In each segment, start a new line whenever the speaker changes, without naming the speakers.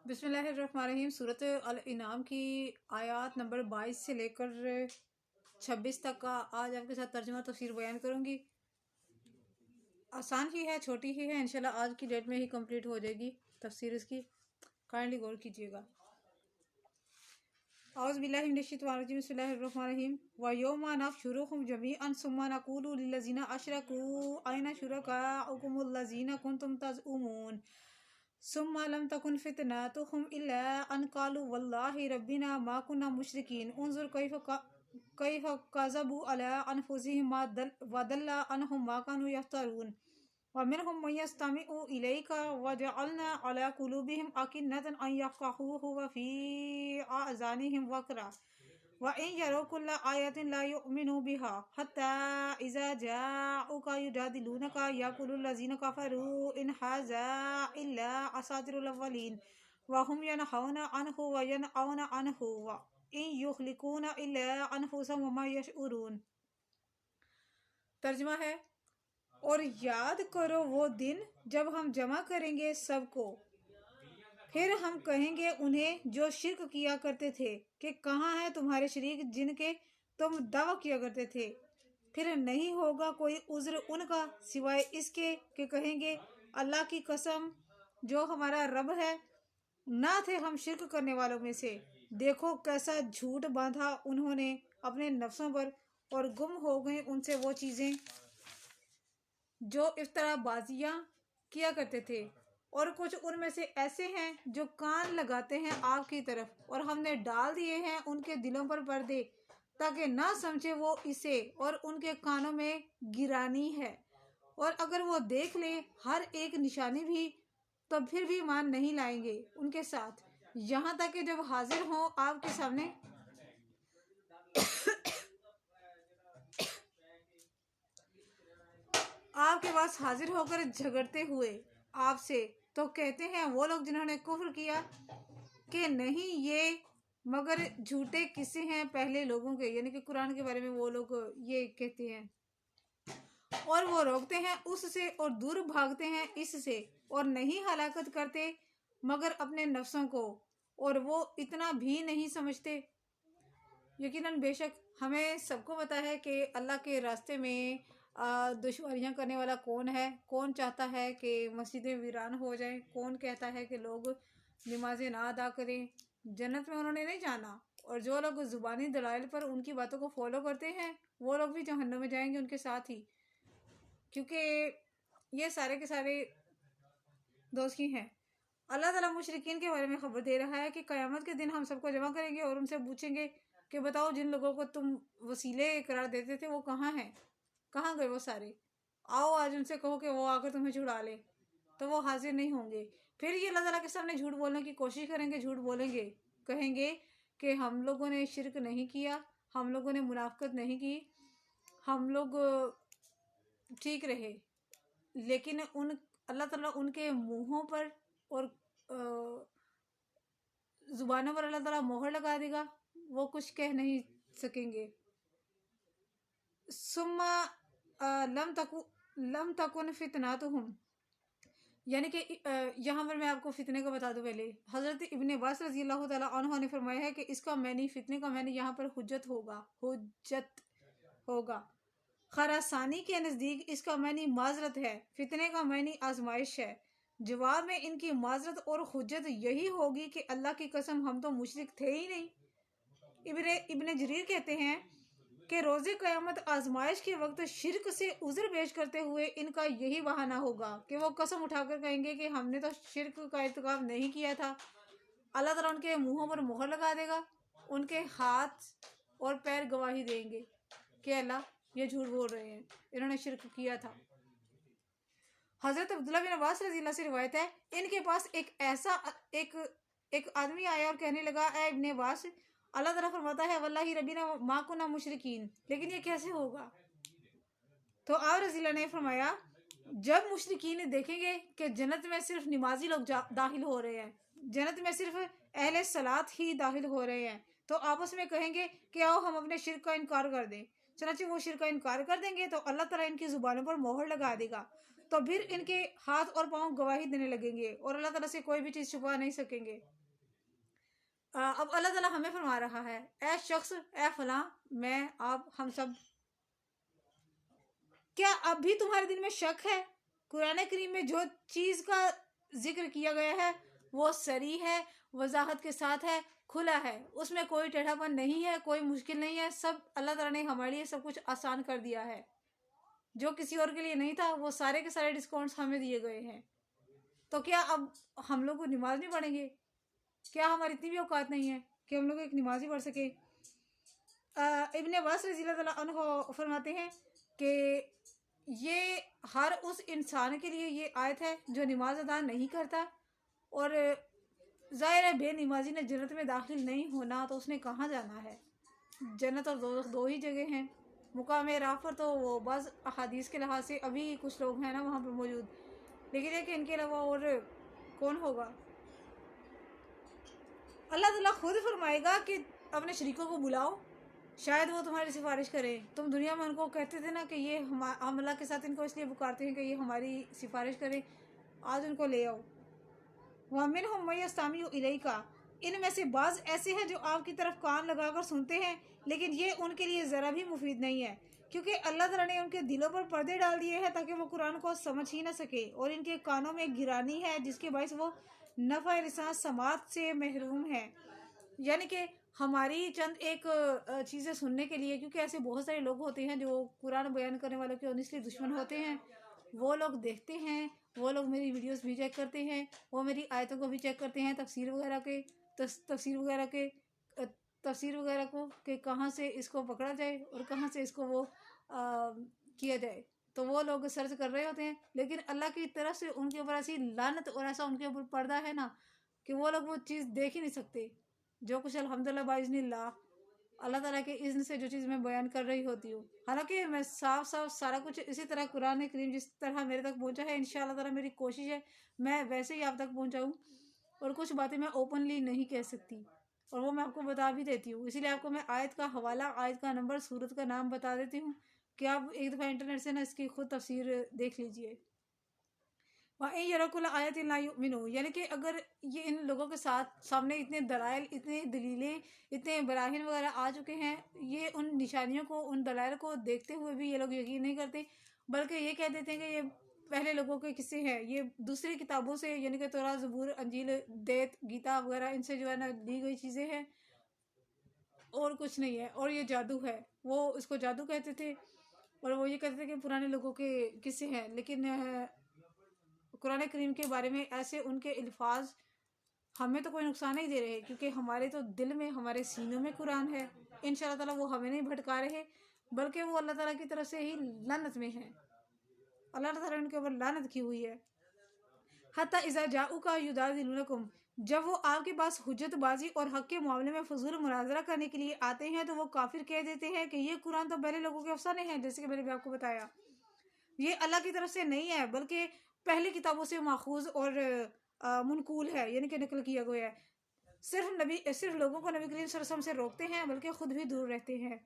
بسم اللہ الرحمن الرحیم۔ صورت الانعام کی آیات نمبر 22 سے لے کر 26 تک کا آج آپ کے ساتھ ترجمہ تفسیر بیان کروں گی۔ آسان ہی ہے، چھوٹی ہی ہے، انشاءاللہ آج کی ڈیٹ میں ہی کمپلیٹ ہو جائے گی تفسیر اس کی، کائنڈلی غور کیجیے گا۔ اعوذ باللہ من الشیطان الرجیم، بسم اللہ الرحمن الرحیم۔ وَيَوْمَ نَحْشُرُهُمْ جَمِيعًا ثُمَّ نَقُولُ لِلَّذِينَ أَشْرَكُوا أَيْنَ شُرَكَاؤُكُمُ الَّذِينَ كُنْتُمْ تَزْعُمُونَ ثُمَّ لَمْ تَكُنْ فِتْنَتُهُمْ إِلَّا أَنْ قَالُوا وَاللَّهِ رَبِّنَا مَا كُنَّا مُشْرِكِينَ انظُرْ كَيْفَ كَذَبُوا عَلَىٰ أَنفُسِهِمْ وَضَلَّ عَنْهُمْ مَا كَانُوا يَفْتَرُونَ وَمِنْهُمْ مَن يَسْتَمِعُ إِلَيْكَ وَجَعَلْنَا عَلَىٰ قُلُوبِهِمْ أَكِنَّةً أَن يَفْقَهُوهُ وَفِي آذَانِهِمْ وَقْرًا وَإِن يَرَوْا كُلَّ آيَةٍ لَا يُؤْمِنُوا بِهَا حَتَّىٰ إِذَا جَاءُوكَ يُجَادِلُونَكَ يَقُولُ الَّذِينَ كَفَرُوا إِنْ هَٰذَا إِلَّا أَسَاطِيرُ الْأَوَّلِينَ وَهُمْ يَنْهَوْنَ عَنْهُ وَيَنْأَوْنَ عَنْهُ وَإِن يُهْلِكُونَ إِلَّا أَنفُسَهُمْ وَمَا يَشْعُرُونَ۔ ترجمہ ہے، اور یاد کرو وہ دن جب ہم جمع کریں گے سب کو، پھر ہم کہیں گے انہیں جو شرک کیا کرتے تھے کہ کہاں ہیں تمہارے شریک جن کے تم دعویٰ کیا کرتے تھے، پھر نہیں ہوگا کوئی عذر ان کا سوائے اس کے کہ کہیں گے اللہ کی قسم جو ہمارا رب ہے، نہ تھے ہم شرک کرنے والوں میں سے۔ دیکھو کیسا جھوٹ باندھا انہوں نے اپنے نفسوں پر، اور گم ہو گئیں ان سے وہ چیزیں جو افطرا بازیاں کیا کرتے تھے، اور کچھ ان میں سے ایسے ہیں جو کان لگاتے ہیں آپ کی طرف، اور ہم نے ڈال دیے ہیں ان کے دلوں پر پردے تاکہ نہ سمجھے وہ اسے، اور ان کے کانوں میں گرانی ہے، اور اگر وہ دیکھ لیں ہر ایک نشانی بھی تو پھر بھی مان نہیں لائیں گے ان کے ساتھ، یہاں تک کہ جب حاضر ہوں آپ کے سامنے آپ کے پاس حاضر ہو کر جھگڑتے ہوئے آپ سے، تو کہتے ہیں وہ لوگ جنہوں نے کفر کیا کہ نہیں یہ مگر جھوٹے قصے ہیں پہلے لوگوں کے، یعنی کہ قرآن کے بارے میں وہ لوگ یہ کہتے ہیں، اور وہ روکتے ہیں اس سے اور دور بھاگتے ہیں اس سے، اور نہیں ہلاکت کرتے مگر اپنے نفسوں کو، اور وہ اتنا بھی نہیں سمجھتے۔ یقیناً بے شک ہمیں سب کو پتہ ہے کہ اللہ کے راستے میں دشواریاں کرنے والا کون ہے، کون چاہتا ہے کہ مسجدیں ویران ہو جائیں، کون کہتا ہے کہ لوگ نمازیں نہ ادا کریں۔ جنت میں انہوں نے نہیں جانا، اور جو لوگ زبانی دلائل پر ان کی باتوں کو فالو کرتے ہیں وہ لوگ بھی جہنم میں جائیں گے ان کے ساتھ ہی، کیونکہ یہ سارے کے سارے دوست کی ہیں۔ اللہ تعالیٰ مشرکین کے بارے میں خبر دے رہا ہے کہ قیامت کے دن ہم سب کو جمع کریں گے اور ان سے پوچھیں گے کہ بتاؤ جن لوگوں کو تم وسیلے قرار دیتے تھے وہ کہاں ہیں، کہاں گئے وہ سارے، آؤ آج ان سے کہو کہ وہ آ کر تمہیں چھڑا لے، تو وہ حاضر نہیں ہوں گے۔ پھر یہ اللہ تعالیٰ کے سامنے جھوٹ بولنے کی کوشش کریں گے، جھوٹ بولیں گے، کہیں گے کہ ہم لوگوں نے شرک نہیں کیا، ہم لوگوں نے منافقت نہیں کی، ہم لوگ ٹھیک رہے، لیکن اللہ تعالیٰ ان کے منہوں پر اور زبانوں پر اللہ تعالیٰ مہر لگا دے گا، وہ کچھ کہہ نہیں سکیں گے۔ ثم لم تکن فتنتہم، یعنی کہ یہاں پر میں آپ کو فتنے کا بتا دوں پہلے۔ حضرت ابن عباس رضی اللہ تعالیٰ عنہ نے فرمایا ہے کہ اس کا معنی، فتنے کا معنی یہاں پر حجت ہوگا۔ خراسانی کے نزدیک اس کا معنی معذرت ہے، فتنے کا معنی آزمائش ہے۔ جواب میں ان کی معذرت اور حجت یہی ہوگی کہ اللہ کی قسم ہم تو مشرک تھے ہی نہیں۔ ابن جریر کہتے ہیں کہ روز قیامت آزمائش کے وقت شرک سے عذر پیش کرتے ہوئے ان کا یہی بہانہ ہوگا کہ وہ قسم اٹھا کر کہیں گے کہ ہم نے تو شرک کا ارتکاب نہیں کیا تھا۔ اللہ تعالیٰ ان کے منہوں پر مہر لگا دے گا، ان کے ہاتھ اور پیر گواہی دیں گے کہ اللہ یہ جھوٹ بول رہے ہیں، انہوں نے شرک کیا تھا۔ حضرت عبداللہ بن عباس رضی اللہ سے روایت ہے، ان کے پاس ایک آدمی آیا اور کہنے لگا، اے ابن عباس، اللہ تعالیٰ فرماتا ہے واللہ ربنا ما کنا مشرکین، لیکن یہ کیسے ہوگا؟ تو آپ رضی اللہ نے فرمایا، جب مشرکین دیکھیں گے کہ جنت میں صرف نمازی لوگ داخل ہو رہے ہیں، جنت میں صرف اہل صلاۃ ہی داخل ہو رہے ہیں، تو آپس میں کہیں گے کہ آؤ ہم اپنے شرک کا انکار کر دیں۔ چنانچہ وہ شرک کا انکار کر دیں گے تو اللہ تعالیٰ ان کی زبانوں پر مہر لگا دے گا، تو پھر ان کے ہاتھ اور پاؤں گواہی دینے لگیں گے اور اللہ تعالیٰ سے کوئی بھی چیز چھپا نہیں سکیں گے۔ اب اللہ تعالیٰ ہمیں فرما رہا ہے، اے شخص، اے فلاں، میں، آپ، ہم سب، کیا اب بھی تمہارے دل میں شک ہے؟ قرآن کریم میں جو چیز کا ذکر کیا گیا ہے وہ صریح ہے، وضاحت کے ساتھ ہے، کھلا ہے، اس میں کوئی ٹیڑھا پن نہیں ہے، کوئی مشکل نہیں ہے، سب اللہ تعالیٰ نے ہمارے لیے سب کچھ آسان کر دیا ہے۔ جو کسی اور کے لیے نہیں تھا وہ سارے کے سارے ڈسکاؤنٹس ہمیں دیے گئے ہیں۔ تو کیا اب ہم لوگ نماز نہیں پڑھیں گے؟ کیا ہماری اتنی بھی اوقات نہیں ہے کہ ہم لوگ ایک نماز ہی پڑھ سکیں؟ ابن عباس رضی اللہ تعالیٰ عنہ فرماتے ہیں کہ یہ ہر اس انسان کے لیے یہ آیت ہے جو نماز ادا نہیں کرتا، اور ظاہر ہے بے نمازی نے جنت میں داخل نہیں ہونا، تو اس نے کہاں جانا ہے؟ جنت اور دوزخ دو ہی جگہ ہیں۔ مقام راہ پر تو وہ بعض احادیث کے لحاظ سے ابھی کچھ لوگ ہیں نا وہاں پہ موجود، لیکن یہ کہ ان کے علاوہ اور کون ہوگا؟ اللہ تعالیٰ خود فرمائے گا کہ اپنے شریکوں کو بلاؤ، شاید وہ تمہاری سفارش کریں۔ تم دنیا میں ان کو کہتے تھے نا کہ یہ ہم اللہ کے ساتھ ان کو اس لیے پکارتے ہیں کہ یہ ہماری سفارش کریں، آج ان کو لے آؤ۔ وَمِنْهُمْ مَن يَسْتَمِعُ إِلَيْكَ، ان میں سے بعض ایسے ہیں جو آپ کی طرف کان لگا کر سنتے ہیں، لیکن یہ ان کے لیے ذرا بھی مفید نہیں ہے، کیونکہ اللہ تعالیٰ نے ان کے دلوں پر پردے ڈال دیے ہیں تاکہ وہ قرآن کو سمجھ ہی نہ سکے، اور ان کے کانوں میں گرانی ہے جس کے باعث وہ نفع رساں سماعت سے محروم ہیں۔ یعنی کہ ہماری چند ایک چیزیں سننے کے لیے، کیونکہ ایسے بہت سارے لوگ ہوتے ہیں جو قرآن بیان کرنے والوں کے انیسلی دشمن ہوتے ہیں، وہ لوگ دیکھتے ہیں، وہ لوگ میری ویڈیوز بھی چیک کرتے ہیں، وہ میری آیتوں کو بھی چیک کرتے ہیں، تفسیر وغیرہ کو کہ کہاں سے اس کو پکڑا جائے اور کہاں سے اس کو وہ کیا جائے، تو وہ لوگ سرچ کر رہے ہوتے ہیں، لیکن اللہ کی طرف سے ان کے اوپر ایسی لعنت اور ایسا ان کے اوپر پردہ ہے نا کہ وہ لوگ وہ چیز دیکھ ہی نہیں سکتے، جو کچھ الحمدللہ باذن اللہ تعالیٰ کے اذن سے جو چیز میں بیان کر رہی ہوتی ہوں، حالانکہ میں صاف سارا کچھ اسی طرح قرآن کریم جس طرح میرے تک پہنچا ہے انشاءاللہ تعالیٰ میری کوشش ہے میں ویسے ہی آپ تک پہنچاؤں، اور کچھ باتیں میں اوپنلی نہیں کہہ سکتی، اور وہ میں آپ کو بتا بھی دیتی ہوں، اسی لیے آپ کو میں آیت کا حوالہ، آیت کا نمبر، سورت کا نام بتا دیتی ہوں کہ آپ ایک دفعہ انٹرنیٹ سے نا اس کی خود تفسیر دیکھ لیجئے۔ وَإِن يَرَوْا كُلَّ آيَةٍ لَا يُؤْمِنُوا، یعنی کہ اگر یہ ان لوگوں کے سامنے اتنے دلائل، اتنے دلیلیں، اتنے براہین وغیرہ آ چکے ہیں، یہ ان نشانیوں کو، ان دلائل کو دیکھتے ہوئے بھی یہ لوگ یقین نہیں کرتے، بلکہ یہ کہہ دیتے ہیں کہ یہ پہلے لوگوں کے قصے ہیں، یہ دوسری کتابوں سے، یعنی کہ تورات، زبور، انجیل، دیت، گیتا وغیرہ ان سے جو ہے نا لی گئی چیزیں ہیں اور کچھ نہیں ہے، اور یہ جادو ہے، وہ اس کو جادو کہتے تھے، اور وہ یہ کہتے تھے کہ پرانے لوگوں کے قصے ہیں، لیکن قرآن کریم کے بارے میں ایسے ان کے الفاظ ہمیں تو کوئی نقصان نہیں دے رہے، کیونکہ ہمارے تو دل میں، ہمارے سینوں میں قرآن ہے، انشاءاللہ تعالیٰ وہ ہمیں نہیں بھٹکا رہے، بلکہ وہ اللہ تعالیٰ کی طرف سے ہی لعنت میں ہیں، اللہ تعالیٰ نے ان کے اوپر لعنت کی ہوئی ہے۔ حَتَّى إِذَا جَاءُوكَ يُجَادِلُونَكُمْ، جب وہ آپ کے پاس حجت بازی اور حق کے معاملے میں فضول مناظرہ کرنے کے لیے آتے ہیں تو وہ کافر کہہ دیتے ہیں کہ یہ قرآن تو پہلے لوگوں کے افسانے ہیں، جیسے کہ میں نے بھی آپ کو بتایا، یہ اللہ کی طرف سے نہیں ہے بلکہ پہلی کتابوں سے ماخوذ اور منقول ہے، یعنی کہ نقل کیا گیا ہے، صرف لوگوں کو نبی کریم صلی اللہ علیہ وسلم سے روکتے ہیں بلکہ خود بھی دور رہتے ہیں۔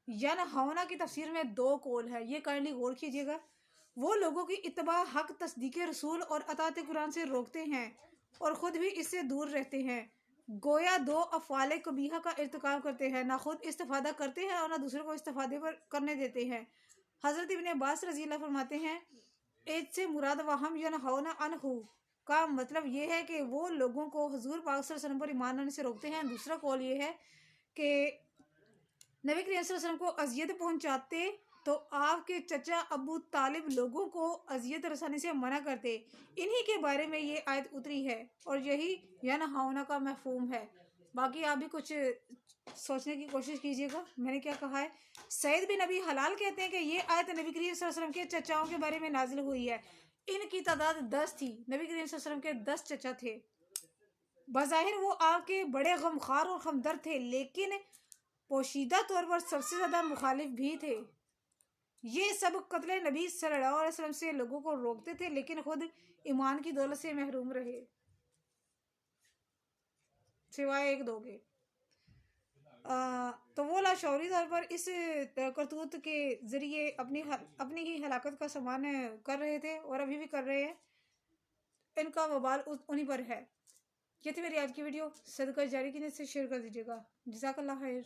ینہونا کی تفسیر میں دو قول ہے، یہ کائنڈلی غور کیجیے گا، وہ لوگوں کی اتباع حق، تصدیق رسول اور اطاعت قرآن سے روکتے ہیں اور خود بھی اس سے دور رہتے ہیں، گویا دو افعال قبیحہ کا ارتکاب کرتے ہیں، نہ خود استفادہ کرتے ہیں اور نہ دوسرے کو استفادے پر کرنے دیتے ہیں۔ حضرت ابن عباس رضی اللہ فرماتے ہیں، ایک سے مراد وہم ینہونا عنہ کا مطلب یہ ہے کہ وہ لوگوں کو حضور پاک صلی اللہ علیہ وسلم پر ایمان لانے سے روکتے ہیں، دوسرا قول یہ ہے کہ نبی کریم صلی اللہ علیہ وسلم کو اذیت پہنچاتے تو آپ کے چچا ابو طالب لوگوں کو اذیت رسانی سے منع کرتے، انہی کے بارے میں یہ آیت اتری ہے اور یہی ینہونا کا مفہوم ہے۔ باقی آپ بھی کچھ سوچنے کی کوشش کیجیے گا میں نے کیا کہا ہے۔ سعید بن ابی حلال کہتے ہیں کہ یہ آیت نبی کریم صلی اللہ علیہ وسلم کے چچاؤں کے بارے میں نازل ہوئی ہے، ان کی تعداد 10 تھی، نبی کریم صلی اللہ علیہ وسلم کے 10 چچا تھے، بظاہر وہ آپ کے بڑے غمخوار اور ہمدرد تھے، لیکن پوشیدہ طور پر سب سے زیادہ مخالف بھی تھے، یہ سب قتل نبی صلی اللہ علیہ وسلم سے لوگوں کو روکتے تھے لیکن خود ایمان کی دولت سے محروم رہے، سوائے ایک دو کے۔ تو وہ لاشعوری طور پر اس کرتوت کے ذریعے اپنی ہی ہلاکت کا سامان کر رہے تھے اور ابھی بھی کر رہے ہیں. ان کا وبال انہی پر ہے. یہ تھی میری آج کی ویڈیو. صدقہ جاری کی نیت سے شیئر کر دیجیے گا. جزاک اللہ خیر.